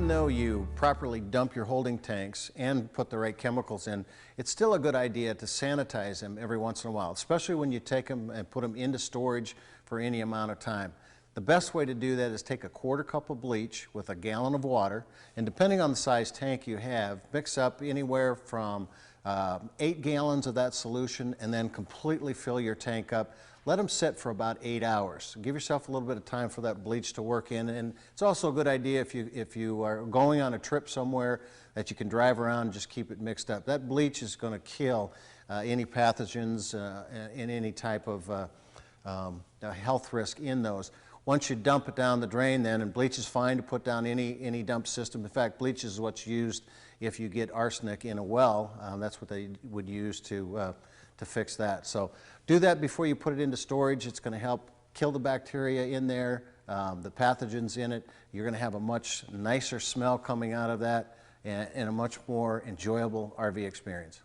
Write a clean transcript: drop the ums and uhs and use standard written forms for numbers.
even though you properly dump your holding tanks and put the right chemicals in, it's still a good idea to sanitize them every once in a while, especially when you take them and put them into storage for any amount of time. The best way to do that is take a quarter cup of bleach with a gallon of water, and depending on the size tank you have, mix up anywhere from 8 gallons of that solution and then completely fill your tank up. Let them sit for about 8 hours. Give yourself a little bit of time for that bleach to work in, and it's also a good idea if you are going on a trip somewhere that you can drive around and just keep it mixed up. That bleach is going to kill any pathogens and any type of health risk in those. Once you dump it down the drain then, and bleach is fine to put down any dump system. In fact, bleach is what's used if you get arsenic in a well. That's what they would use to fix that. So do that before you put it into storage. It's going to help kill the bacteria in there, the pathogens in it. You're going to have a much nicer smell coming out of that and a much more enjoyable RV experience.